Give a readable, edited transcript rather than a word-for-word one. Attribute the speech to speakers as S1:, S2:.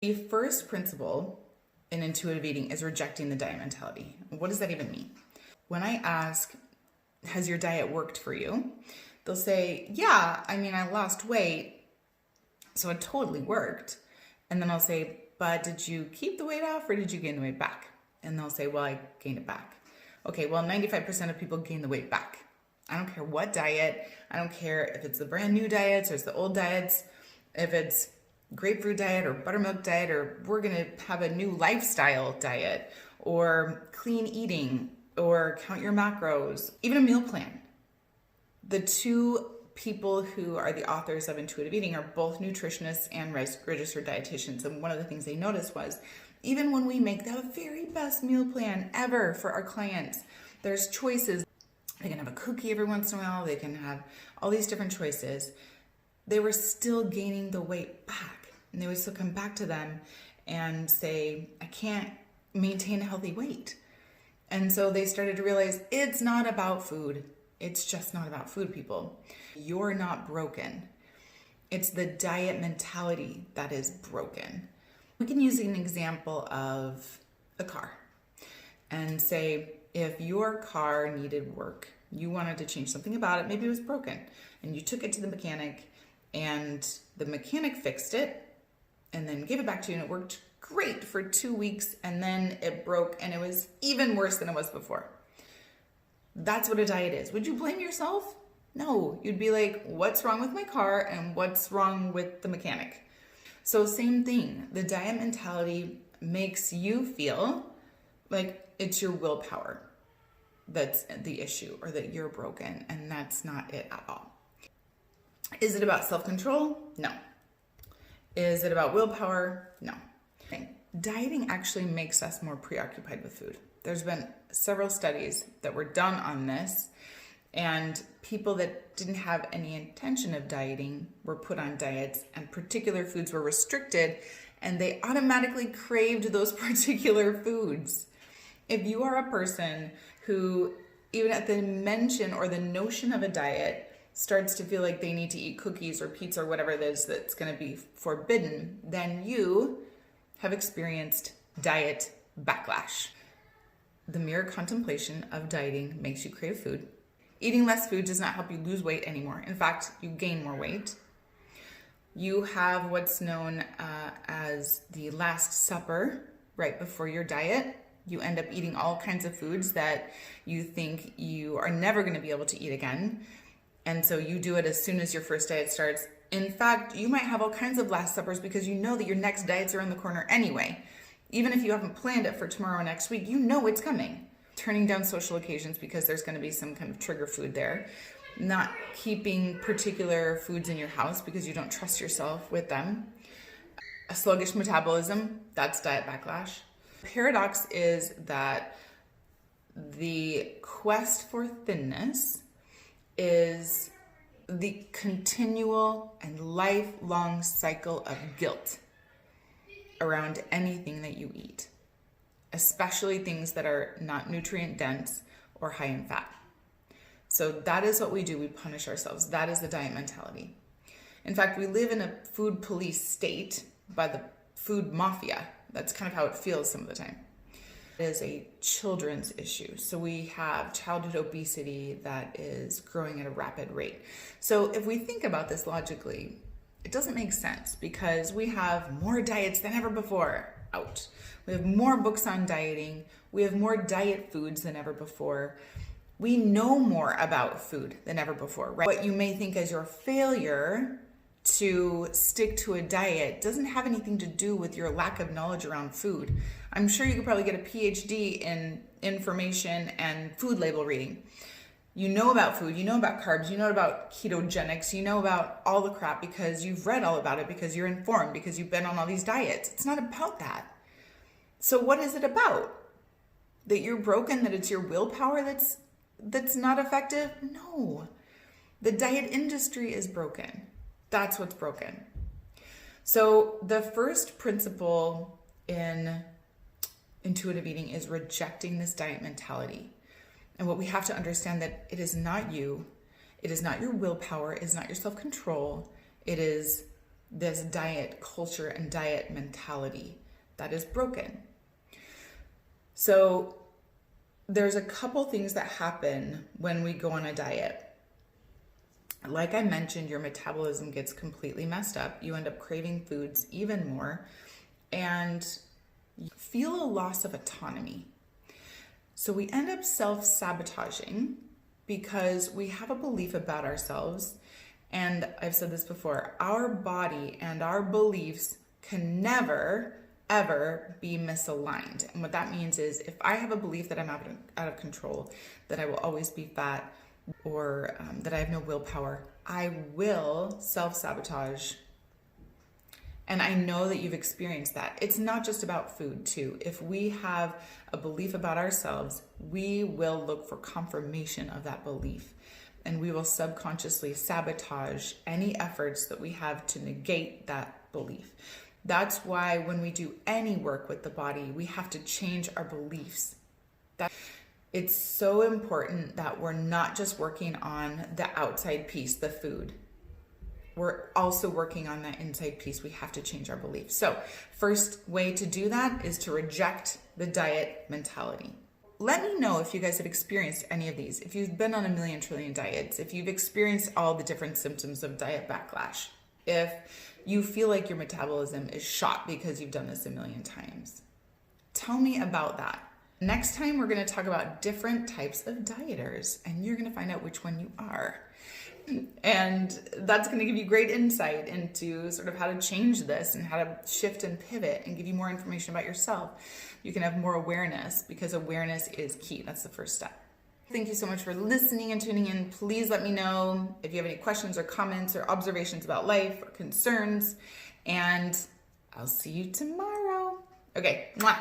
S1: The first principle in intuitive eating is rejecting the diet mentality. What does that even mean? When I ask, has your diet worked for you? They'll say, yeah, I lost weight, so it totally worked. And then I'll say, but did you keep the weight off or did you gain the weight back? And they'll say, well, I gained it back. Okay, well, 95% of people gain the weight back. I don't care what diet. I don't care if it's the brand new diets or it's the old diets, if it's grapefruit diet or buttermilk diet, or we're gonna have a new lifestyle diet, or clean eating, or count your macros, even a meal plan. The two people who are the authors of intuitive eating are both nutritionists and registered dietitians. And one of the things they noticed was, even when we make the very best meal plan ever for our clients, there's choices. They can have a cookie every once in a while, they can have all these different choices. They were still gaining the weight back. And they would still come back to them and say, I can't maintain a healthy weight. And so they started to realize it's not about food. It's just not about food, people. You're not broken. It's the diet mentality that is broken. We can use an example of a car and say, if your car needed work, you wanted to change something about it, maybe it was broken, and you took it to the mechanic and the mechanic fixed it and then gave it back to you and it worked great for 2 weeks, and then it broke and it was even worse than it was before. That's what a diet is. Would you blame yourself? No, you'd be like, what's wrong with my car and what's wrong with the mechanic? So same thing, the diet mentality makes you feel like it's your willpower that's the issue, or that you're broken, and that's not it at all. Is it about self-control? No. Is it about willpower? No. Dieting actually makes us more preoccupied with food. There's been several studies that were done on this, and people that didn't have any intention of dieting were put on diets, and particular foods were restricted, and they automatically craved those particular foods. If you are a person who, even at the mention or the notion of a diet, starts to feel like they need to eat cookies or pizza or whatever it is that's going to be forbidden, then you have experienced diet backlash. The mere contemplation of dieting makes you crave food. Eating less food does not help you lose weight anymore. In fact, you gain more weight. You have what's known as the Last Supper right before your diet. You end up eating all kinds of foods that you think you are never going to be able to eat again. And so you do it as soon as your first diet starts. In fact, you might have all kinds of Last Suppers because you know that your next diets are in the corner anyway. Even if you haven't planned it for tomorrow or next week, you know it's coming. Turning down social occasions because there's going to be some kind of trigger food there. Not keeping particular foods in your house because you don't trust yourself with them. A sluggish metabolism, that's diet backlash. Paradox is that the quest for thinness is the continual and lifelong cycle of guilt around anything that you eat, especially things that are not nutrient dense or high in fat. So that is what we do. We punish ourselves. That is the diet mentality. In fact, we live in a food police state by the food mafia. That's kind of how it feels some of the time. It is a children's issue. So we have childhood obesity that is growing at a rapid rate. So if we think about this logically, it doesn't make sense because we have more diets than ever before out. We have more books on dieting. We have more diet foods than ever before. We know more about food than ever before, right? What you may think as your failure to stick to a diet doesn't have anything to do with your lack of knowledge around food. I'm sure you could probably get a PhD in information and food label reading. You know about food, you know about carbs, you know about ketogenics, you know about all the crap because you've read all about it, because you're informed, because you've been on all these diets. It's not about that. So what is it about? That you're broken, that it's your willpower that's not effective? No. The diet industry is broken. That's what's broken. So the first principle in intuitive eating is rejecting this diet mentality. And what we have to understand that it is not you, it is not your willpower, it is not your self-control, it is this diet culture and diet mentality that is broken. So there's a couple things that happen when we go on a diet. Like I mentioned, your metabolism gets completely messed up. You end up craving foods even more and you feel a loss of autonomy. So we end up self-sabotaging because we have a belief about ourselves. And I've said this before, our body and our beliefs can never, ever be misaligned. And what that means is if I have a belief that I'm out of control, that I will always be fat, or that I have no willpower, I will self-sabotage. And I know that you've experienced that. It's not just about food too. If we have a belief about ourselves, we will look for confirmation of that belief. And we will subconsciously sabotage any efforts that we have to negate that belief. That's why when we do any work with the body, we have to change our beliefs. It's so important that we're not just working on the outside piece, the food. We're also working on that inside piece. We have to change our beliefs. So first way to do that is to reject the diet mentality. Let me know if you guys have experienced any of these. If you've been on a million trillion diets, if you've experienced all the different symptoms of diet backlash, if you feel like your metabolism is shot because you've done this a million times. Tell me about that. Next time, we're going to talk about different types of dieters, and you're going to find out which one you are. And that's going to give you great insight into sort of how to change this and how to shift and pivot and give you more information about yourself. You can have more awareness because awareness is key. That's the first step. Thank you so much for listening and tuning in. Please let me know if you have any questions or comments or observations about life or concerns. And I'll see you tomorrow. Okay. Mwah.